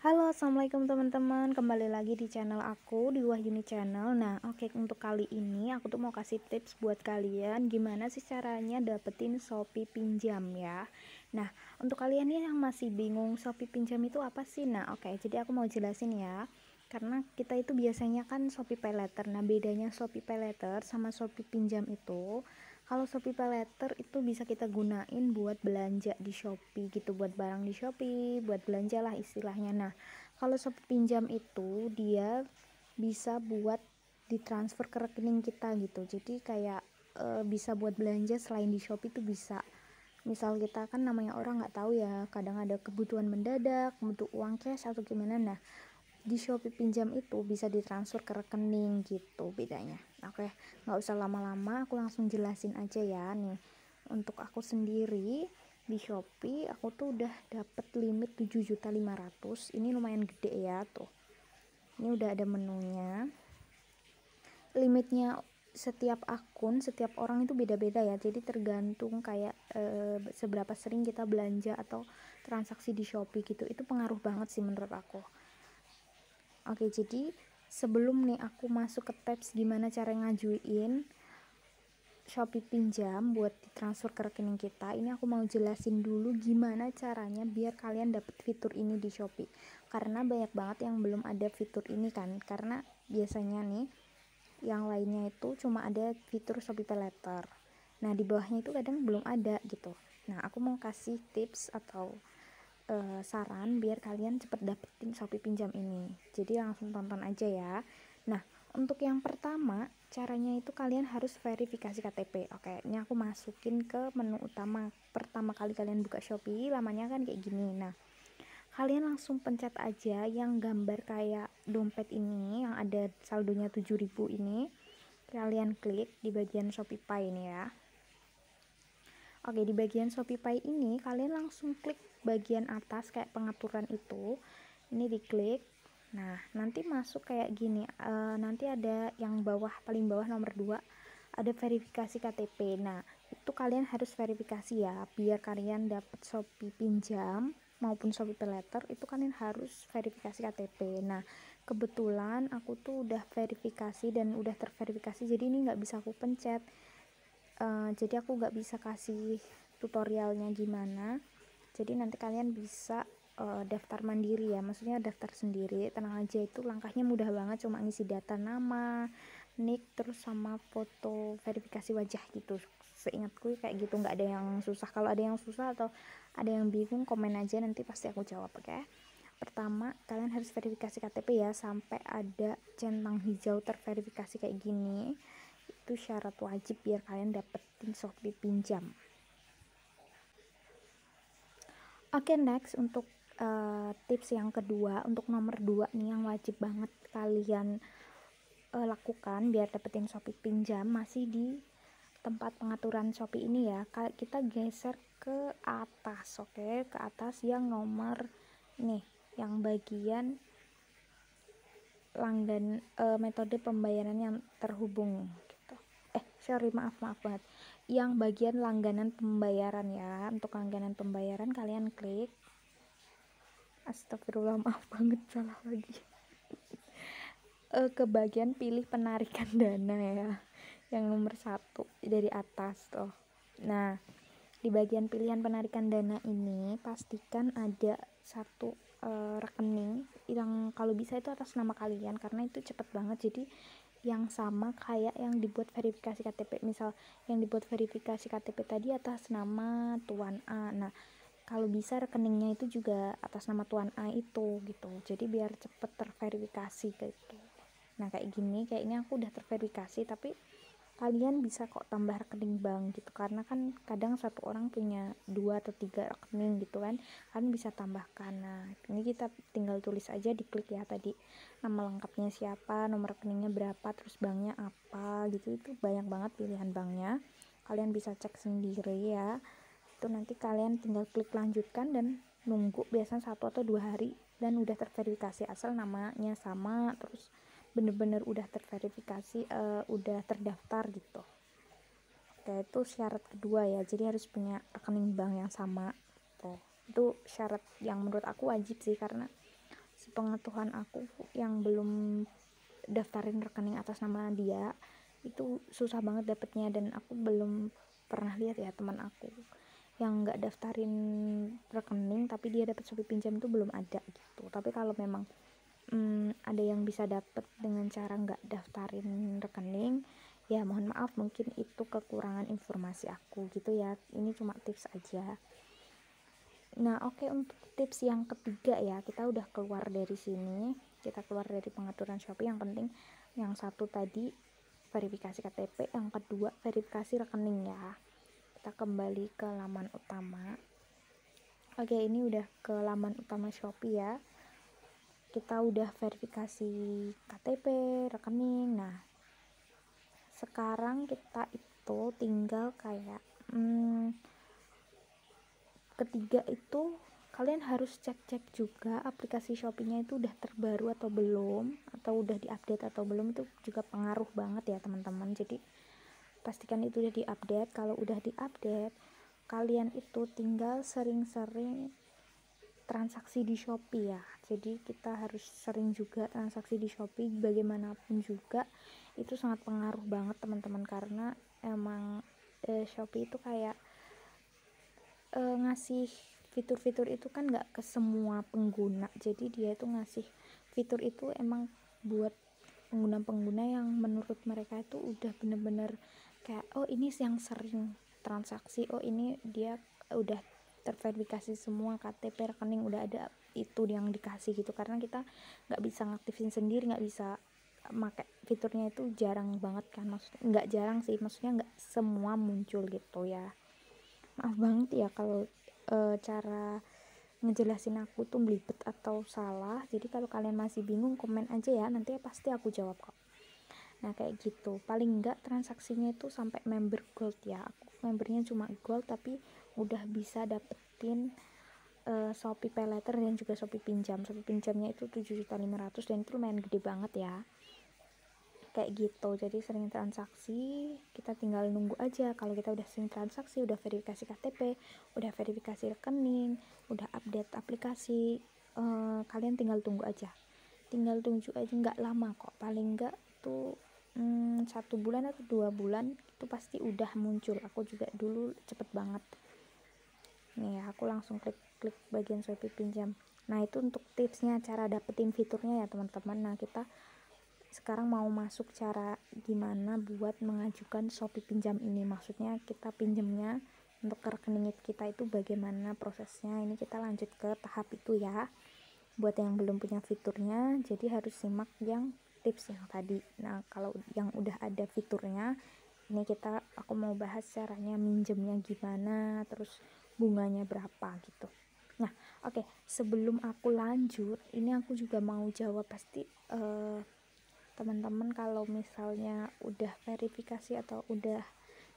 Halo, assalamualaikum teman-teman. Kembali lagi di channel aku di Wahyuni Channel. Nah, oke, untuk kali ini aku tuh mau kasih tips buat kalian gimana sih caranya dapetin Shopee pinjam ya. Nah, untuk kalian nih yang masih bingung Shopee pinjam itu apa sih? Nah, oke, jadi aku mau jelasin ya. Karena kita itu biasanya kan Shopee Paylater. Nah, bedanya Shopee Paylater sama Shopee pinjam itu, kalau Shopee Paylater itu bisa kita gunain buat belanja di Shopee gitu, buat barang di Shopee, buat belanja lah istilahnya. Nah, kalau Shopee pinjam itu dia bisa buat ditransfer ke rekening kita gitu. Jadi kayak bisa buat belanja selain di Shopee itu bisa. Misal kita kan namanya orang nggak tahu ya, kadang ada kebutuhan mendadak, butuh uang cash atau gimana. Nah, di Shopee pinjam itu bisa ditransfer ke rekening gitu bedanya. Oke, nggak usah lama-lama, aku langsung jelasin aja ya nih. Untuk aku sendiri di Shopee aku tuh udah dapet limit 7.500.000. Ini lumayan gede ya tuh. Ini udah ada menunya. Limitnya setiap akun, setiap orang itu beda-beda ya. Jadi tergantung kayak seberapa sering kita belanja atau transaksi di Shopee gitu. Itu pengaruh banget sih menurut aku. Oke, jadi sebelum nih aku masuk ke tabs gimana cara ngajuin Shopee pinjam buat ditransfer ke rekening kita, ini aku mau jelasin dulu gimana caranya biar kalian dapet fitur ini di Shopee. Karena banyak banget yang belum ada fitur ini kan, karena biasanya nih yang lainnya itu cuma ada fitur Shopee Paylater. Nah, di bawahnya itu kadang belum ada gitu. Nah, aku mau kasih tips atau saran biar kalian cepet dapetin Shopee pinjam ini. Jadi langsung tonton aja ya. Nah, untuk yang pertama caranya itu kalian harus verifikasi KTP. Oke, ini aku masukin ke menu utama. Pertama kali kalian buka Shopee, lamanya kan kayak gini. Nah, kalian langsung pencet aja yang gambar kayak dompet ini yang ada saldonya 7.000 ini. Kalian klik di bagian Shopee Pay ini ya. Oke, di bagian Shopee Pay ini kalian langsung klik bagian atas kayak pengaturan itu. Ini diklik. Nah, nanti masuk kayak gini. Nanti ada yang bawah, paling bawah nomor 2 ada verifikasi KTP. Nah, itu kalian harus verifikasi ya biar kalian dapat Shopee pinjam maupun Shopee Paylater, itu kalian harus verifikasi KTP. Nah, kebetulan aku tuh udah verifikasi dan udah terverifikasi, jadi ini nggak bisa aku pencet. Jadi aku nggak bisa kasih tutorialnya gimana. Jadi nanti kalian bisa daftar mandiri ya, maksudnya daftar sendiri. Tenang aja, itu langkahnya mudah banget, cuma ngisi data nama, nick, terus sama foto verifikasi wajah gitu. Seingatku kayak gitu, nggak ada yang susah. Kalau ada yang susah atau ada yang bingung, komen aja, nanti pasti aku jawab. Oke, pertama kalian harus verifikasi KTP ya sampai ada centang hijau terverifikasi kayak gini. Itu syarat wajib biar kalian dapetin Shopee pinjam. Oke, next untuk tips yang kedua, untuk nomor 2 nih yang wajib banget kalian lakukan biar dapetin Shopee pinjam, masih di tempat pengaturan Shopee ini ya. Kita geser ke atas, oke, ke atas yang nomor nih, yang bagian metode pembayaran yang terhubung gitu. Maaf banget, yang bagian langganan pembayaran ya. Untuk langganan pembayaran kalian klik, astagfirullah, maaf banget, salah lagi. Ke bagian pilih penarikan dana ya, yang nomor 1 dari atas tuh. Nah, di bagian pilihan penarikan dana ini pastikan ada satu rekening yang kalau bisa itu atas nama kalian, karena itu cepet banget. Jadi yang sama kayak yang dibuat verifikasi KTP. Misal yang dibuat verifikasi KTP tadi atas nama Tuan A. Nah, kalau bisa rekeningnya itu juga atas nama Tuan A itu gitu. Jadi biar cepet terverifikasi gitu. Nah, kayak gini, kayaknya aku udah terverifikasi, tapi kalian bisa kok tambah rekening bank gitu, karena kan kadang satu orang punya 2 atau 3 rekening gitu kan bisa tambahkan. Nah, ini kita tinggal tulis aja, diklik ya tadi nama lengkapnya siapa, nomor rekeningnya berapa, terus banknya apa gitu. Itu banyak banget pilihan banknya, kalian bisa cek sendiri ya. Itu nanti kalian tinggal klik lanjutkan dan nunggu biasanya 1 atau 2 hari dan udah terverifikasi, asal namanya sama, terus bener-bener udah terverifikasi, udah terdaftar gitu. Oke, itu syarat kedua ya, jadi harus punya rekening bank yang sama tuh. Itu syarat yang menurut aku wajib sih, karena pengetahuan aku yang belum daftarin rekening atas nama dia itu susah banget dapetnya, dan aku belum pernah lihat ya teman aku yang nggak daftarin rekening tapi dia dapat Shopee pinjam itu belum ada gitu. Tapi kalau memang ada yang bisa dapet dengan cara nggak daftarin rekening, ya mohon maaf, mungkin itu kekurangan informasi aku gitu ya, ini cuma tips aja. Nah oke, untuk tips yang ketiga ya, kita udah keluar dari sini, kita keluar dari pengaturan Shopee. Yang penting yang satu tadi verifikasi KTP, yang kedua verifikasi rekening ya. Kita kembali ke laman utama. Oke, ini udah ke laman utama Shopee ya, kita udah verifikasi KTP, rekening. Nah sekarang kita itu tinggal kayak ketiga itu kalian harus cek-cek juga aplikasi Shopee-nya itu udah terbaru atau belum, atau udah diupdate atau belum. Itu juga pengaruh banget ya teman-teman. Jadi pastikan itu udah diupdate. Kalau udah diupdate, kalian itu tinggal sering-sering transaksi di Shopee ya. Jadi kita harus sering juga transaksi di Shopee, bagaimanapun juga itu sangat pengaruh banget teman-teman, karena emang Shopee itu kayak ngasih fitur-fitur itu kan nggak ke semua pengguna. Jadi dia itu ngasih fitur itu emang buat pengguna-pengguna yang menurut mereka itu udah bener-bener kayak, oh ini yang sering transaksi, oh ini dia udah terverifikasi semua KTP, rekening udah ada, itu yang dikasih gitu. Karena kita nggak bisa ngaktifin sendiri, nggak bisa pakai fiturnya, itu jarang banget kan, maksudnya nggak jarang sih, maksudnya nggak semua muncul gitu ya. Maaf banget ya kalau cara ngejelasin aku tuh belibet atau salah. Jadi kalau kalian masih bingung, komen aja ya, nanti pasti aku jawab kok. Nah kayak gitu, paling enggak transaksinya itu sampai member gold ya. Aku membernya cuma gold, tapi udah bisa dapetin Shopee Pay Later dan juga Shopee pinjam. Shopee pinjamnya itu 7.500.000 dan itu lumayan gede banget ya, kayak gitu. Jadi sering transaksi, kita tinggal nunggu aja. Kalau kita udah sering transaksi, udah verifikasi KTP, udah verifikasi rekening, udah update aplikasi, kalian tinggal tunggu aja, nggak lama kok, paling nggak tuh 1 bulan atau 2 bulan itu pasti udah muncul. Aku juga dulu cepet banget nih, aku langsung klik bagian Shopee pinjam. Nah itu untuk tipsnya cara dapetin fiturnya ya teman-teman. Nah kita sekarang mau masuk cara gimana buat mengajukan Shopee pinjam ini. Maksudnya kita pinjamnya untuk ke rekening kita itu bagaimana prosesnya. Ini kita lanjut ke tahap itu ya. Buat yang belum punya fiturnya, jadi harus simak yang tips yang tadi. Nah kalau yang udah ada fiturnya, ini aku mau bahas caranya minjemnya gimana, terus bunganya berapa gitu. Nah oke, sebelum aku lanjut, ini aku juga mau jawab pasti teman-teman kalau misalnya udah verifikasi atau udah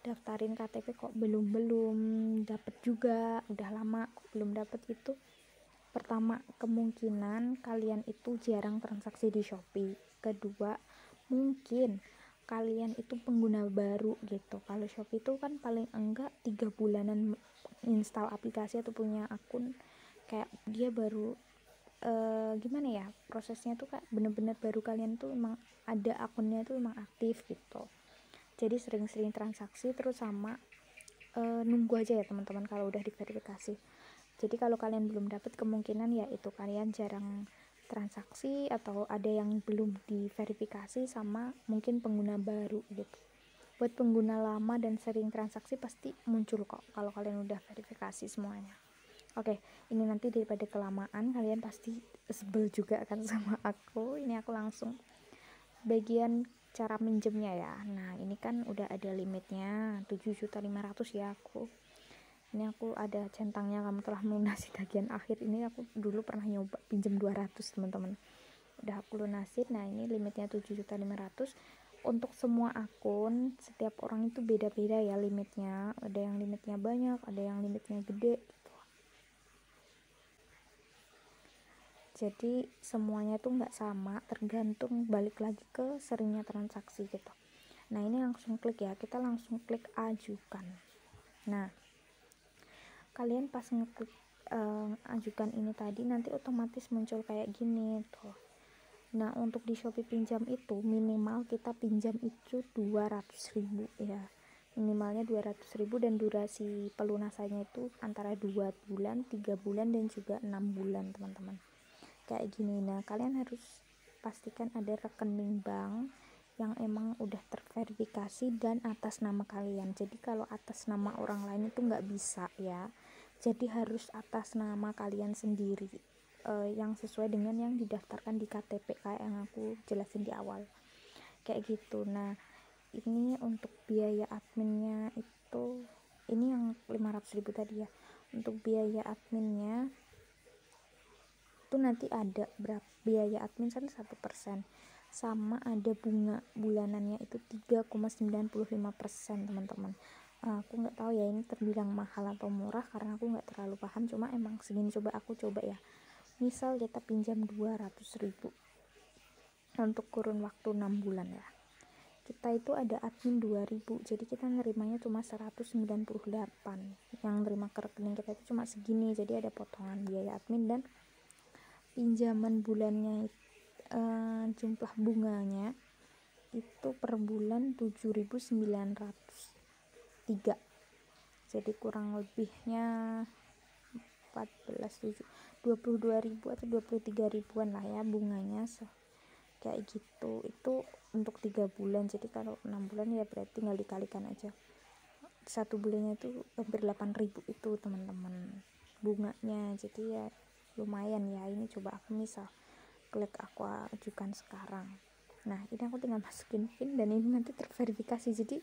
daftarin KTP kok belum dapet juga, udah lama kok belum dapet. Itu pertama, kemungkinan kalian itu jarang transaksi di Shopee. Kedua, mungkin kalian itu pengguna baru gitu. Kalau Shopee itu kan paling enggak 3 bulanan install aplikasi atau punya akun, kayak dia baru gimana ya, prosesnya tuh kayak bener-bener baru, kalian tuh emang ada akunnya tuh emang aktif gitu. Jadi sering-sering transaksi, terus sama nunggu aja ya teman-teman kalau udah diverifikasi. Jadi kalau kalian belum dapat, kemungkinan ya itu kalian jarang transaksi atau ada yang belum diverifikasi, sama mungkin pengguna baru gitu. Buat pengguna lama dan sering transaksi pasti muncul kok kalau kalian udah verifikasi semuanya. Oke, ini nanti daripada kelamaan, kalian pasti sebel juga akan sama aku. Ini aku langsung bagian cara minjemnya ya. Nah ini kan udah ada limitnya 7.500.000 ya. Ini aku ada centangnya, kamu telah melunasi tagihan akhir. Ini aku dulu pernah nyoba pinjem 200 teman-teman, udah aku lunasin. Nah ini limitnya 7.500.000 untuk semua akun. Setiap orang itu beda-beda ya limitnya, ada yang limitnya banyak, ada yang limitnya gede gitu. Jadi semuanya tuh nggak sama, tergantung balik lagi ke seringnya transaksi gitu. Nah ini langsung klik ya, kita langsung klik ajukan. Nah kalian pas ngeklik ajukan ini tadi, nanti otomatis muncul kayak gini tuh. Nah, untuk di Shopee pinjam itu minimal kita pinjam itu 200.000 ya, minimalnya 200.000, dan durasi pelunasannya itu antara 2 bulan, 3 bulan, dan juga 6 bulan teman-teman, kayak gini. Nah, kalian harus pastikan ada rekening bank yang emang udah terverifikasi dan atas nama kalian. Jadi kalau atas nama orang lain itu nggak bisa ya, jadi harus atas nama kalian sendiri, yang sesuai dengan yang didaftarkan di KTP kayak yang aku jelasin di awal, kayak gitu. Nah, ini untuk biaya adminnya itu, ini yang 500.000 tadi ya. Untuk biaya adminnya itu nanti ada berapa biaya admin 1%, sama ada bunga bulanannya itu 3,95% teman-teman. Aku nggak tahu ya ini terbilang mahal atau murah karena aku nggak terlalu paham, cuma emang segini. Aku coba ya, misal kita pinjam 200.000 untuk kurun waktu 6 bulan ya, kita itu ada admin 2000, jadi kita nerimanya cuma 198, yang nerima ke rekening kita itu cuma segini. Jadi ada potongan biaya admin dan pinjaman bulannya, jumlah bunganya itu per bulan 7.903, jadi kurang lebihnya 22.000 atau 23.000-an lah ya bunganya, kayak gitu. Itu untuk 3 bulan, jadi kalau 6 bulan ya berarti tinggal dikalikan aja, satu bulannya itu hampir 8.000 itu teman-teman bunganya. Jadi ya lumayan ya. Ini coba aku misal klik aku ajukan sekarang. Nah, ini aku tinggal masukin PIN dan ini nanti terverifikasi, jadi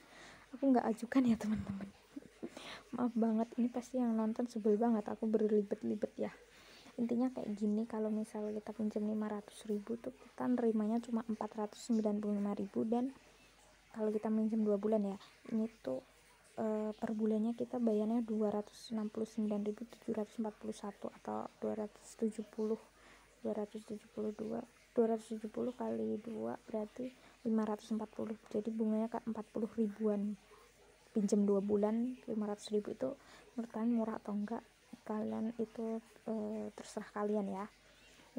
aku nggak ajukan ya teman-teman. Maaf banget, ini pasti yang nonton sebel banget aku berlibet-libet ya. Intinya kayak gini, kalau misal kita pinjam 500.000 tuh kita nerimanya cuma 495.000, dan kalau kita minjem 2 bulan ya, ini tuh per bulannya kita bayarnya 269.741 atau 270 kali 2 berarti 540, jadi bunganya kan 40 ribuan. Pinjam 2 bulan 500.000 itu menurut kalian murah atau enggak, kalian itu terserah kalian ya.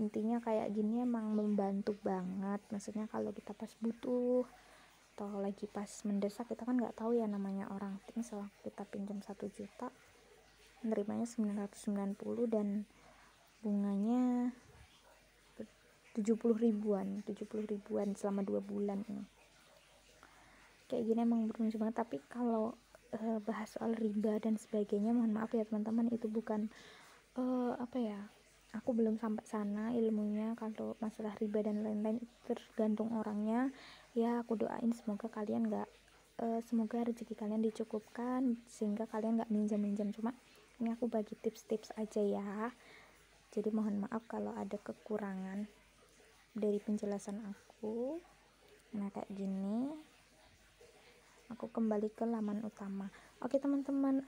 Intinya kayak gini emang membantu banget, maksudnya kalau kita pas butuh atau lagi pas mendesak, kita kan nggak tahu ya namanya orang. Misal kita pinjam 1 juta nerimanya 990 dan bunganya 70 ribuan selama 2 bulan ini. Kayak gini emang beruntung banget. Tapi kalau bahas soal riba dan sebagainya, mohon maaf ya teman-teman, itu bukan aku belum sampai sana ilmunya. Kalau masalah riba dan lain-lain itu tergantung orangnya ya. Aku doain semoga kalian semoga rezeki kalian dicukupkan sehingga kalian nggak minjam-minjam. Cuma ini aku bagi tips-tips aja ya, jadi mohon maaf kalau ada kekurangan dari penjelasan aku. Nah, kayak gini aku kembali ke laman utama. Oke teman-teman,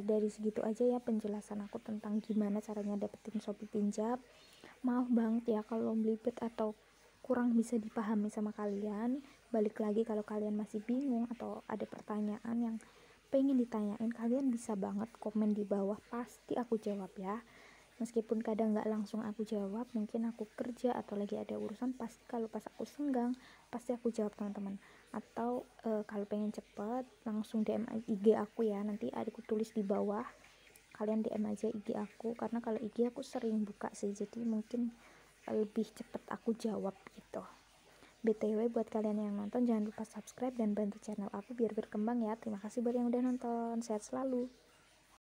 dari segitu aja ya penjelasan aku tentang gimana caranya dapetin Shopee pinjam. Maaf banget ya kalau belibet atau kurang bisa dipahami sama kalian. Balik lagi, kalau kalian masih bingung atau ada pertanyaan yang pengen ditanyain, kalian bisa banget komen di bawah, pasti aku jawab ya. Meskipun kadang nggak langsung aku jawab, mungkin aku kerja atau lagi ada urusan, pasti kalau pas aku senggang pasti aku jawab teman-teman. Atau kalau pengen cepet langsung DM IG aku ya, nanti aku tulis di bawah, kalian DM aja IG aku, karena kalau IG aku sering buka sih, jadi mungkin lebih cepet aku jawab gitu. BTW buat kalian yang nonton, jangan lupa subscribe dan bantu channel aku biar berkembang ya. Terima kasih buat yang udah nonton, sehat selalu.